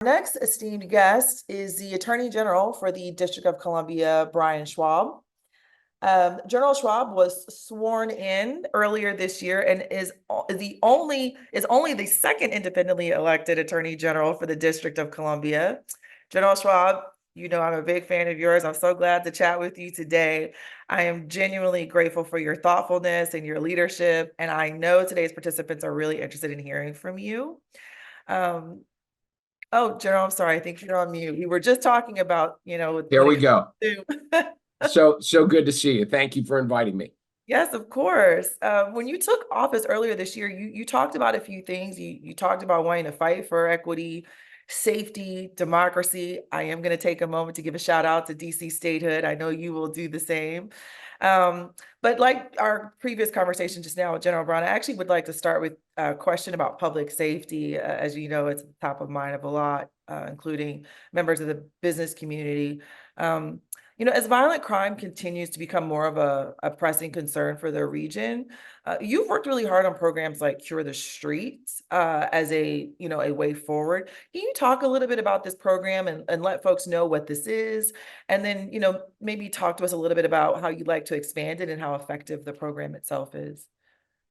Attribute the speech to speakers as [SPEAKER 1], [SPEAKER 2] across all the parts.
[SPEAKER 1] Next esteemed guest is the Attorney General for the District of Columbia, Brian Schwalb. General Schwab was sworn in earlier this year and is only the second independently elected Attorney General for the District of Columbia. General Schwab, you know I'm a big fan of yours. I'm so glad to chat with you today. I am genuinely grateful for your thoughtfulness and your leadership, and I know today's participants are really interested in hearing from you. Oh, General, I'm sorry. I think you're on mute. We were just talking about,
[SPEAKER 2] There
[SPEAKER 1] when
[SPEAKER 2] we
[SPEAKER 1] it
[SPEAKER 2] go.
[SPEAKER 1] comes to
[SPEAKER 2] So good to see you. Thank you for inviting me.
[SPEAKER 1] Yes, of course. When you took office earlier this year, you talked about a few things. You talked about wanting to fight for equity, safety, democracy. I am going to take a moment to give a shout out to DC statehood. I know you will do the same. But like our previous conversation just now with General Brown, I actually would like to start with a question about public safety. As you know, it's top of mind of a lot, including members of the business community. As violent crime continues to become more of a pressing concern for the region, you've worked really hard on programs like Cure the Streets as a way forward. Can you talk a little bit about this program and let folks know what this is? And then, maybe talk to us a little bit about how you'd like to expand it and how effective the program itself is.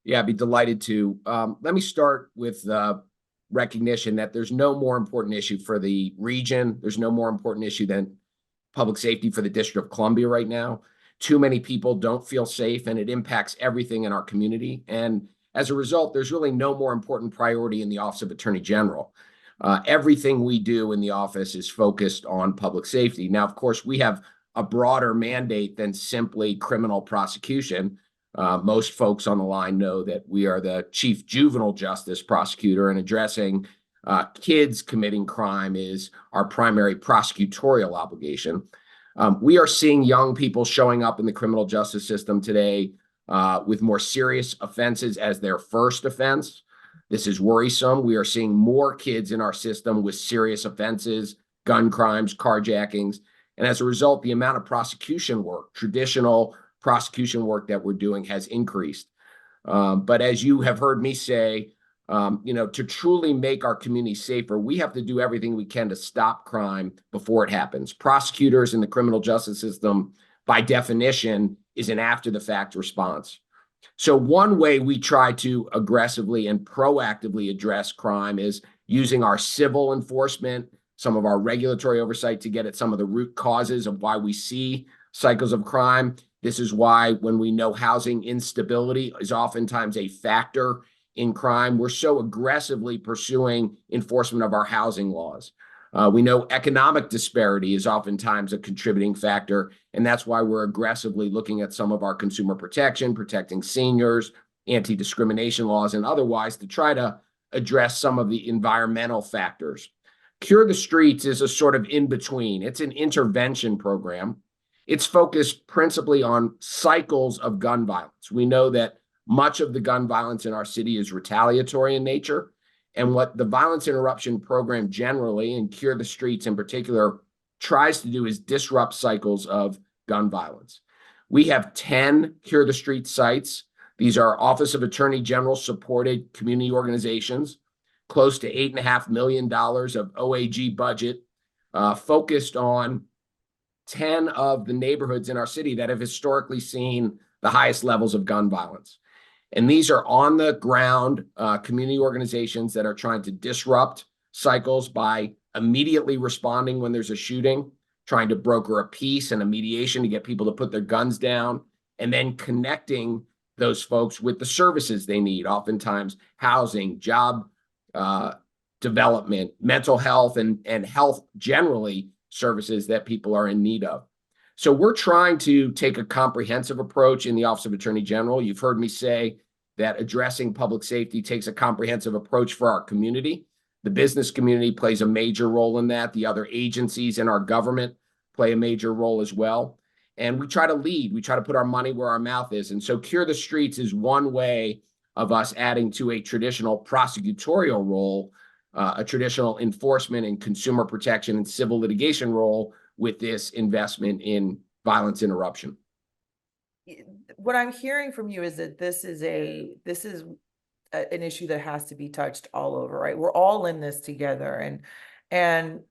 [SPEAKER 2] Yeah, I'd be delighted to. Let me start with recognition that there's no more important issue for the region. There's no more important issue than public safety for the District of Columbia right now. Too many people don't feel safe, and it impacts everything in our community. And as a result, there's really no more important priority in the Office of Attorney General. Everything we do in the office is focused on public safety. Now, of course, we have a broader mandate than simply criminal prosecution. Most folks on the line know that we are the chief juvenile justice prosecutor, and addressing kids committing crime is our primary prosecutorial obligation. We are seeing young people showing up in the criminal justice system today with more serious offenses as their first offense. This is worrisome. We are seeing more kids in our system with serious offenses, gun crimes, carjackings. And as a result, the amount of prosecution work, traditional prosecution work that we're doing has increased. But as you have heard me say, to truly make our community safer, we have to do everything we can to stop crime before it happens. Prosecutors in the criminal justice system, by definition, is an after-the-fact response. So one way we try to aggressively and proactively address crime is using our civil enforcement, some of our regulatory oversight to get at some of the root causes of why we see cycles of crime. This is why when we know housing instability is oftentimes a factor in crime, we're so aggressively pursuing enforcement of our housing laws. We know economic disparity is oftentimes a contributing factor, and that's why we're aggressively looking at some of our consumer protection, protecting seniors, anti-discrimination laws, and otherwise to try to address some of the environmental factors. Cure the Streets is a sort of in-between. It's an intervention program. It's focused principally on cycles of gun violence. We know that much of the gun violence in our city is retaliatory in nature. And what the violence interruption program generally, and Cure the Streets in particular, tries to do is disrupt cycles of gun violence. We have 10 Cure the Streets sites. These are Office of Attorney General supported community organizations, close to $8.5 million of OAG budget, focused on 10 of the neighborhoods in our city that have historically seen the highest levels of gun violence. And these are on the ground community organizations that are trying to disrupt cycles by immediately responding when there's a shooting, trying to broker a peace and a mediation to get people to put their guns down, and then connecting those folks with the services they need, oftentimes housing, job development, mental health, and health generally services that people are in need of. So we're trying to take a comprehensive approach in the Office of Attorney General. You've heard me say that addressing public safety takes a comprehensive approach for our community. The business community plays a major role in that. The other agencies in our government play a major role as well. And we try to lead. We try to put our money where our mouth is. And so Cure the Streets is one way of us adding to a traditional prosecutorial role, a traditional enforcement and consumer protection and civil litigation role with this investment in violence interruption.
[SPEAKER 1] What I'm hearing from you is that this is an issue that has to be touched all over, right? We're all in this together. And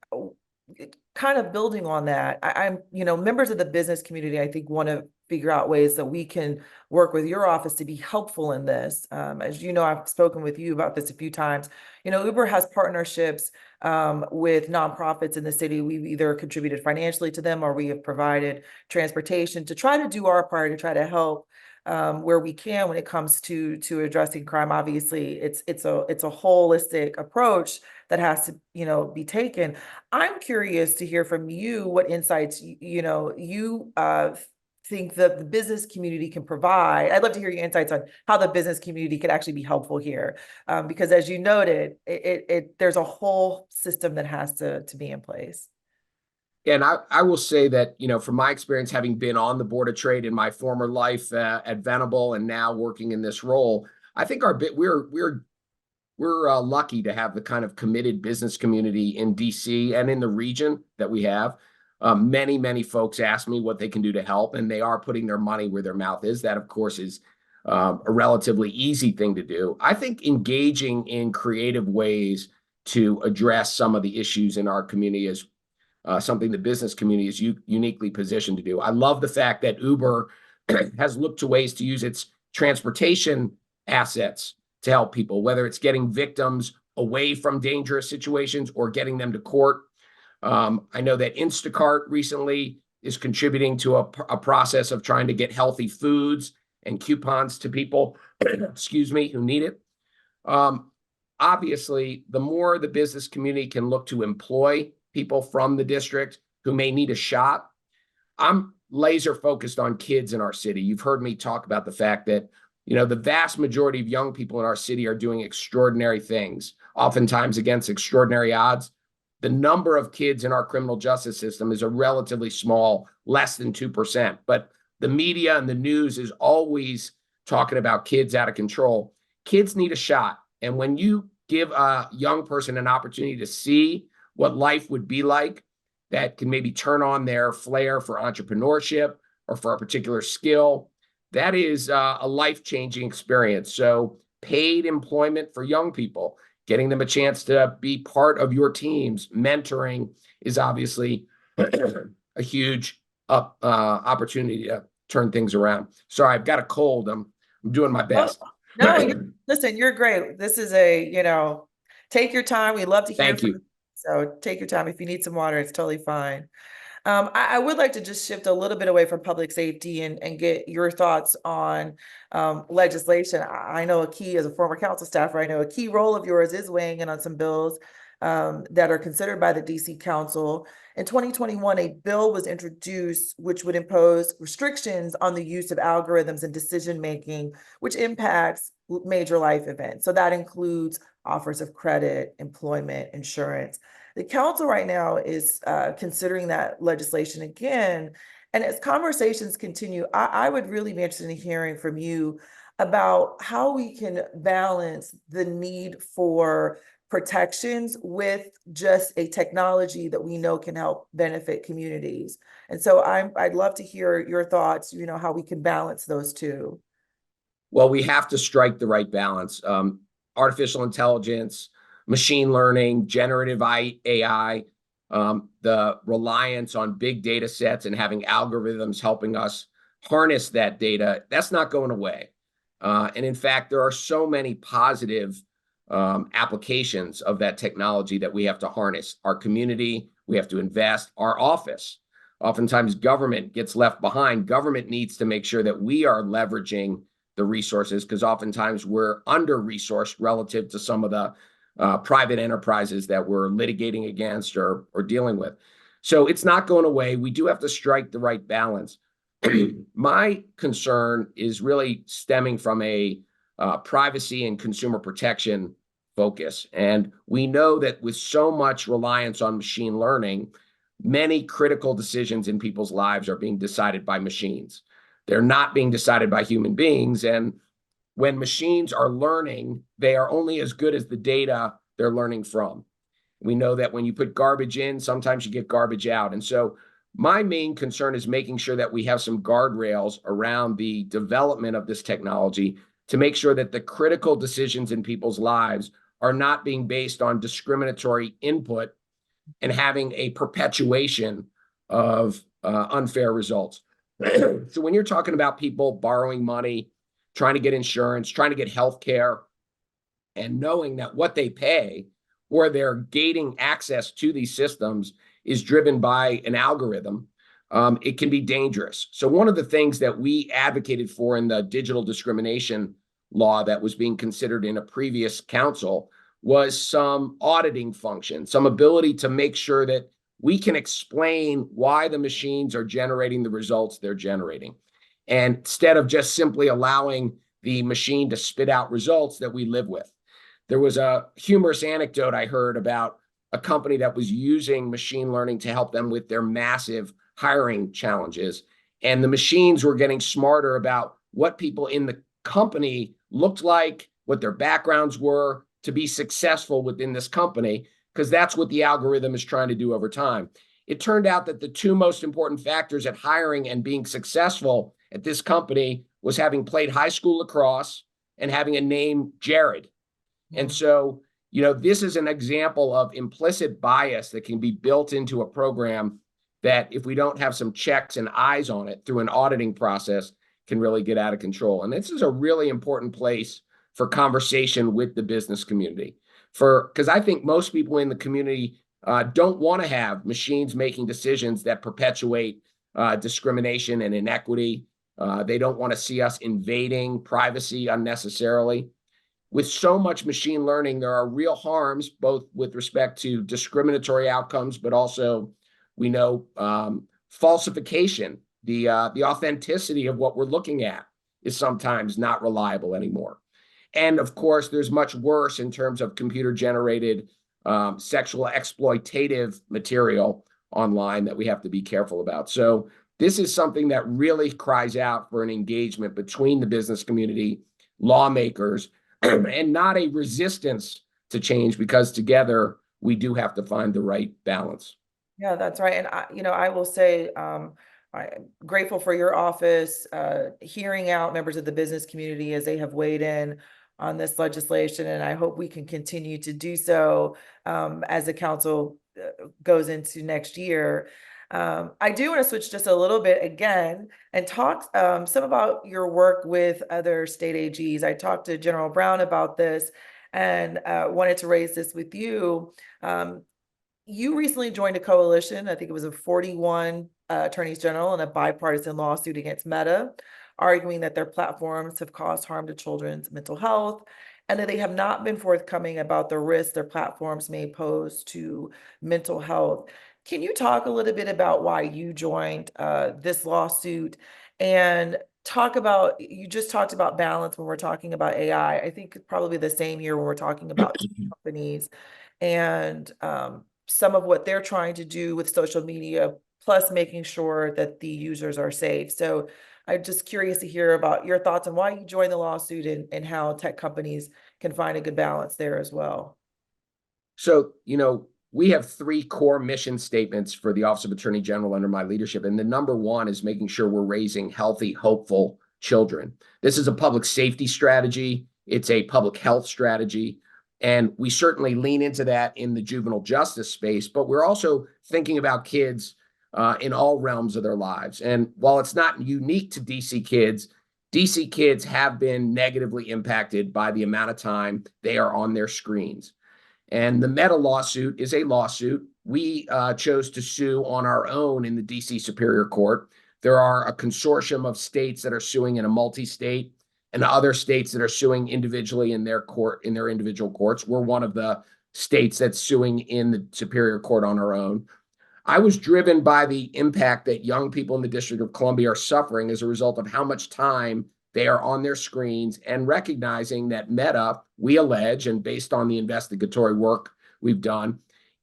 [SPEAKER 1] kind of building on that, I'm, members of the business community, I think, want to figure out ways that we can work with your office to be helpful in this. As you know, I've spoken with you about this a few times. Uber has partnerships with nonprofits in the city. We've either contributed financially to them or we have provided transportation to try to do our part to try to help where we can when it comes to addressing crime. Obviously, it's a holistic approach that has to be taken. I'm curious to hear from you what insights you think that the business community can provide. I'd love to hear your insights on how the business community could actually be helpful here, because as you noted, there's a whole system that has to be in place.
[SPEAKER 2] And I will say that, from my experience, having been on the Board of Trade in my former life at Venable and now working in this role, I think we're lucky to have the kind of committed business community in DC and in the region that we have. Many folks ask me what they can do to help, and they are putting their money where their mouth is. That, of course, is a relatively easy thing to do. I think engaging in creative ways to address some of the issues in our community is something the business community is uniquely positioned to do. I love the fact that Uber has looked to ways to use its transportation assets to help people, whether it's getting victims away from dangerous situations or getting them to court. I know that Instacart recently is contributing to a process of trying to get healthy foods and coupons to people, excuse me, who need it. Obviously, the more the business community can look to employ people from the district who may need a shot. I'm laser focused on kids in our city. You've heard me talk about the fact that, the vast majority of young people in our city are doing extraordinary things, oftentimes against extraordinary odds. The number of kids in our criminal justice system is a relatively small, less than 2%. But the media and the news is always talking about kids out of control. Kids need a shot. And when you give a young person an opportunity to see what life would be like, that can maybe turn on their flair for entrepreneurship or for a particular skill, that is a life-changing experience. So paid employment for young people, getting them a chance to be part of your teams, mentoring is obviously a huge opportunity to turn things around. Sorry, I've got a cold. I'm doing my best.
[SPEAKER 1] Oh, no, listen, you're great. This is take your time. We love to hear
[SPEAKER 2] Thank
[SPEAKER 1] from
[SPEAKER 2] you.
[SPEAKER 1] So take your time. If you need some water, it's totally fine. I would like to just shift a little bit away from public safety and get your thoughts on legislation. I know as a former council staffer, I know a key role of yours is weighing in on some bills that are considered by the DC Council. In 2021, a bill was introduced which would impose restrictions on the use of algorithms and decision-making, which impacts major life events. So that includes offers of credit, employment, insurance. The council right now is considering that legislation again. And as conversations continue, I would really be interested in hearing from you about how we can balance the need for protections with just a technology that we know can help benefit communities. And so I'd love to hear your thoughts, how we can balance those two.
[SPEAKER 2] Well, we have to strike the right balance. Artificial intelligence, machine learning, generative AI, the reliance on big data sets and having algorithms helping us harness that data, that's not going away. And in fact, there are so many positive applications of that technology that we have to harness. Our community, we have to invest. Our office, oftentimes government gets left behind. Government needs to make sure that we are leveraging the resources because oftentimes we're under-resourced relative to some of the private enterprises that we're litigating against or dealing with. So it's not going away. We do have to strike the right balance. My concern is really stemming from a privacy and consumer protection focus. And we know that with so much reliance on machine learning, many critical decisions in people's lives are being decided by machines. They're not being decided by human beings. And when machines are learning, they are only as good as the data they're learning from. We know that when you put garbage in, sometimes you get garbage out. And so my main concern is making sure that we have some guardrails around the development of this technology to make sure that the critical decisions in people's lives are not being based on discriminatory input and having a perpetuation of unfair results. So when you're talking about people borrowing money, trying to get insurance, trying to get health care, and knowing that what they pay or their gating access to these systems is driven by an algorithm, it can be dangerous. So one of the things that we advocated for in the digital discrimination law that was being considered in a previous council was some auditing function, some ability to make sure that we can explain why the machines are generating the results they're generating. And instead of just simply allowing the machine to spit out results that we live with. There was a humorous anecdote I heard about a company that was using machine learning to help them with their massive hiring challenges. And the machines were getting smarter about what people in the company looked like, what their backgrounds were to be successful within this company, because that's what the algorithm is trying to do over time. It turned out that the two most important factors at hiring and being successful at this company was having played high school lacrosse and having a name Jared. And so, this is an example of implicit bias that can be built into a program that, if we don't have some checks and eyes on it through an auditing process, can really get out of control. And this is a really important place for conversation with the business community. Because I think most people in the community don't want to have machines making decisions that perpetuate discrimination and inequity. They don't want to see us invading privacy unnecessarily. With so much machine learning, there are real harms, both with respect to discriminatory outcomes, but also we know falsification, the authenticity of what we're looking at is sometimes not reliable anymore. And of course, there's much worse in terms of computer-generated sexual exploitative material online that we have to be careful about. So this is something that really cries out for an engagement between the business community, lawmakers, and not a resistance to change, because together we do have to find the right balance.
[SPEAKER 1] Yeah, that's right. And I will say, I'm grateful for your office, hearing out members of the business community as they have weighed in on this legislation. And I hope we can continue to do so as the council goes into next year. I do want to switch just a little bit again and talk some about your work with other state AGs. I talked to General Brown about this and wanted to raise this with you. You recently joined a coalition, I think it was of 41 attorneys general in a bipartisan lawsuit against Meta, arguing that their platforms have caused harm to children's mental health and that they have not been forthcoming about the risks their platforms may pose to mental health. Can you talk a little bit about why you joined this lawsuit and talk about, you just talked about balance when we're talking about AI. I think probably the same here when we're talking about companies and some of what they're trying to do with social media, plus making sure that the users are safe. So I'm just curious to hear about your thoughts on why you joined the lawsuit and how tech companies can find a good balance there as well.
[SPEAKER 2] So, we have three core mission statements for the Office of Attorney General under my leadership. And the number one is making sure we're raising healthy, hopeful children. This is a public safety strategy. It's a public health strategy. And we certainly lean into that in the juvenile justice space, but we're also thinking about kids in all realms of their lives. And while it's not unique to DC kids have been negatively impacted by the amount of time they are on their screens. And the Meta lawsuit is a lawsuit. We chose to sue on our own in the DC Superior Court. There are a consortium of states that are suing in a multi-state and other states that are suing individually in their individual courts. We're one of the states that's suing in the Superior Court on our own. I was driven by the impact that young people in the District of Columbia are suffering as a result of how much time they are on their screens, and recognizing that Meta, we allege, and based on the investigatory work we've done,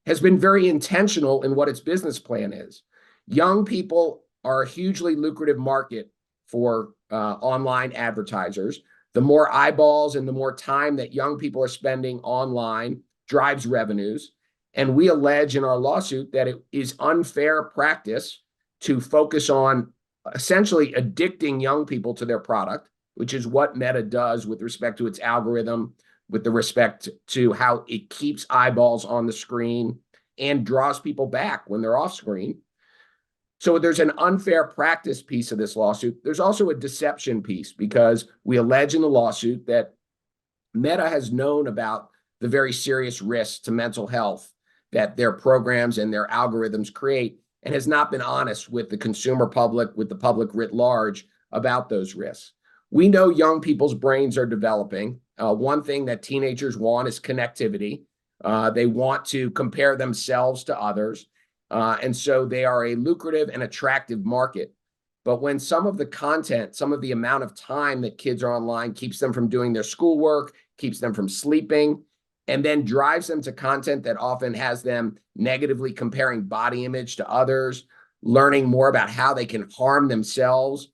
[SPEAKER 2] has been very intentional in what its business plan is. Young people are a hugely lucrative market for online advertisers. The more eyeballs and the more time that young people are spending online drives revenues. And we allege in our lawsuit that it is unfair practice to focus on essentially addicting young people to their product, which is what Meta does with respect to its algorithm, with the respect to how it keeps eyeballs on the screen and draws people back when they're off screen. So there's an unfair practice piece of this lawsuit. There's also a deception piece because we allege in the lawsuit that Meta has known about the very serious risks to mental health that their programs and their algorithms create and has not been honest with the consumer public, with the public writ large about those risks. We know young people's brains are developing. One thing that teenagers want is connectivity. They want to compare themselves to others. And so they are a lucrative and attractive market. But when some of the content, some of the amount of time that kids are online keeps them from doing their schoolwork, keeps them from sleeping, and then drives them to content that often has them negatively comparing body image to others, learning more about how they can harm themselves,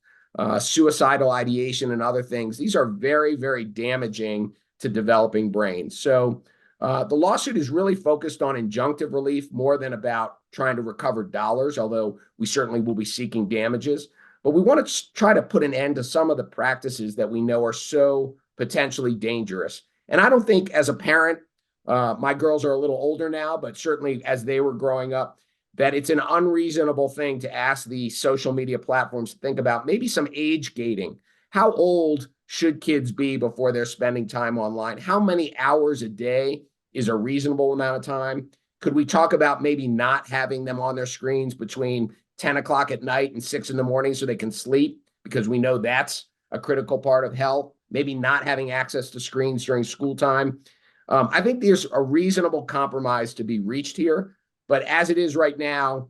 [SPEAKER 2] suicidal ideation and other things. These are very, very damaging to developing brains. So the lawsuit is really focused on injunctive relief more than about trying to recover dollars, although we certainly will be seeking damages. But we want to try to put an end to some of the practices that we know are so potentially dangerous. And I don't think as a parent, my girls are a little older now, but certainly as they were growing up, that it's an unreasonable thing to ask the social media platforms to think about maybe some age gating. How old should kids be before they're spending time online? How many hours a day is a reasonable amount of time? Could we talk about maybe not having them on their screens between 10 o'clock at night and 6 in the morning so they can sleep? Because we know that's a critical part of health. Maybe not having access to screens during school time. I think there's a reasonable compromise to be reached here. But as it is right now,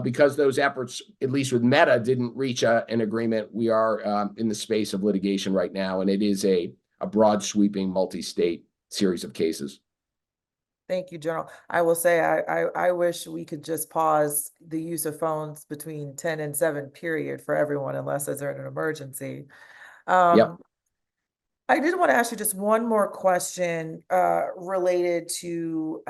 [SPEAKER 2] because those efforts, at least with Meta, didn't reach an agreement, we are in the space of litigation right now. And it is a broad sweeping multi-state series of cases.
[SPEAKER 1] Thank you, General. I will say, I wish we could just pause the use of phones between 10 and 7, period, for everyone, unless there's an emergency.
[SPEAKER 2] Yep.
[SPEAKER 1] I did want to ask you just one more question related to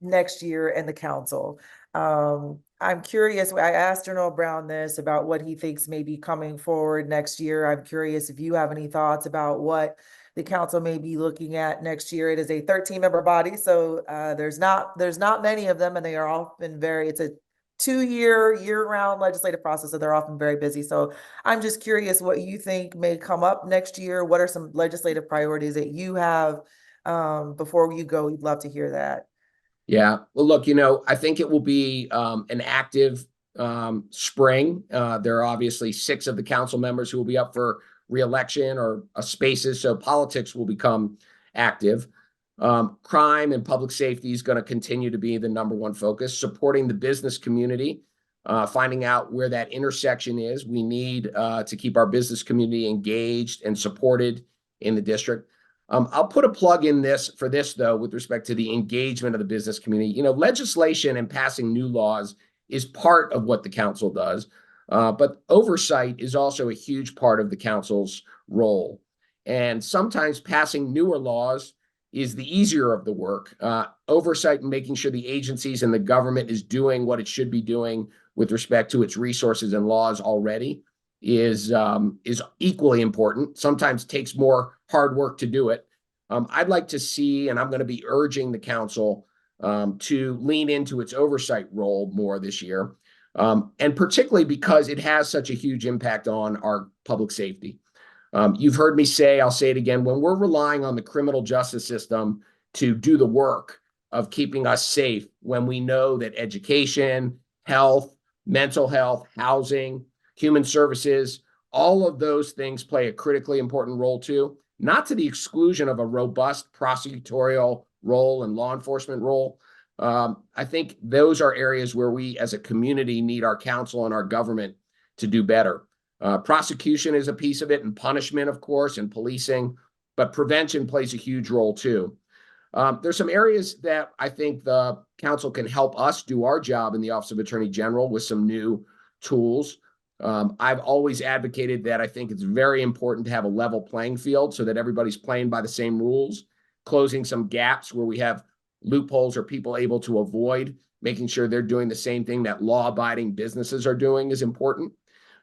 [SPEAKER 1] next year and the council. I'm curious, I asked General Brown this about what he thinks may be coming forward next year. I'm curious if you have any thoughts about what the council may be looking at next year. It is a 13-member body, so there's not many of them, and they are often it's a 2-year, year-round legislative process, so they're often very busy. So I'm just curious what you think may come up next year. What are some legislative priorities that you have before you go? We'd love to hear that.
[SPEAKER 2] Yeah. Well, look, I think it will be an active spring. There are obviously 6 of the council members who will be up for re-election or spaces, so politics will become active. Crime and public safety is going to continue to be the #1 focus, supporting the business community, finding out where that intersection is. We need to keep our business community engaged and supported in the district. I'll put a plug in for this, though, with respect to the engagement of the business community. Legislation and passing new laws is part of what the council does, but oversight is also a huge part of the council's role. And sometimes passing newer laws is the easier of the work. Oversight and making sure the agencies and the government is doing what it should be doing with respect to its resources and laws already is equally important. Sometimes takes more hard work to do it. I'd like to see, and I'm going to be urging the council to lean into its oversight role more this year, and particularly because it has such a huge impact on our public safety. You've heard me say, I'll say it again, when we're relying on the criminal justice system to do the work of keeping us safe, when we know that education, health, mental health, housing, human services, all of those things play a critically important role too, not to the exclusion of a robust prosecutorial role and law enforcement role. I think those are areas where we as a community need our council and our government to do better. Prosecution is a piece of it, and punishment, of course, and policing, but prevention plays a huge role too. There's some areas that I think the council can help us do our job in the Office of Attorney General with some new tools. I've always advocated that I think it's very important to have a level playing field so that everybody's playing by the same rules, closing some gaps where we have loopholes or people able to avoid, making sure they're doing the same thing that law-abiding businesses are doing is important.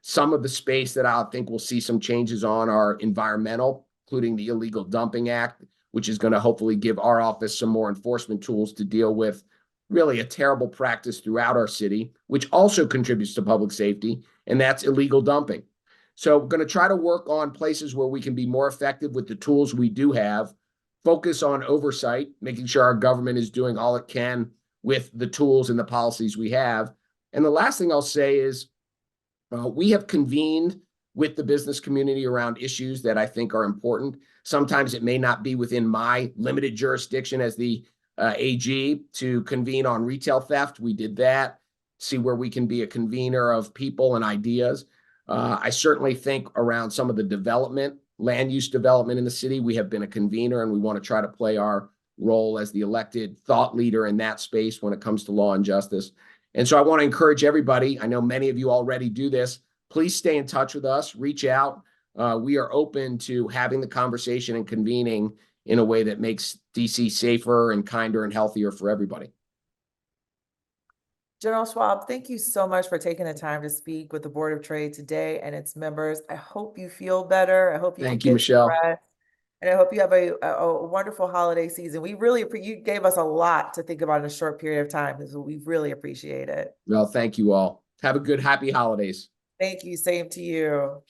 [SPEAKER 2] Some of the space that I think we'll see some changes on are environmental, including the Illegal Dumping Act, which is going to hopefully give our office some more enforcement tools to deal with really a terrible practice throughout our city, which also contributes to public safety, and that's illegal dumping. So we're going to try to work on places where we can be more effective with the tools we do have, focus on oversight, making sure our government is doing all it can with the tools and the policies we have. And the last thing I'll say is we have convened with the business community around issues that I think are important. Sometimes it may not be within my limited jurisdiction as the AG to convene on retail theft. We did that, see where we can be a convener of people and ideas. I certainly think around some of the development, land use development in the city, we have been a convener and we want to try to play our role as the elected thought leader in that space when it comes to law and justice. And so I want to encourage everybody. I know many of you already do this. Please stay in touch with us, reach out. We are open to having the conversation and convening in a way that makes DC safer and kinder and healthier for everybody.
[SPEAKER 1] General Schwalb, thank you so much for taking the time to speak with the Board of Trade today and its members. I hope you feel better. I hope you can
[SPEAKER 2] Thank you,
[SPEAKER 1] get some
[SPEAKER 2] Michele.
[SPEAKER 1] rest. And I hope you have a wonderful holiday season. We really, you gave us a lot to think about in a short period of time. So we really appreciate it.
[SPEAKER 2] Well, thank you all. Have a good, happy holidays.
[SPEAKER 1] Thank you. Same to you.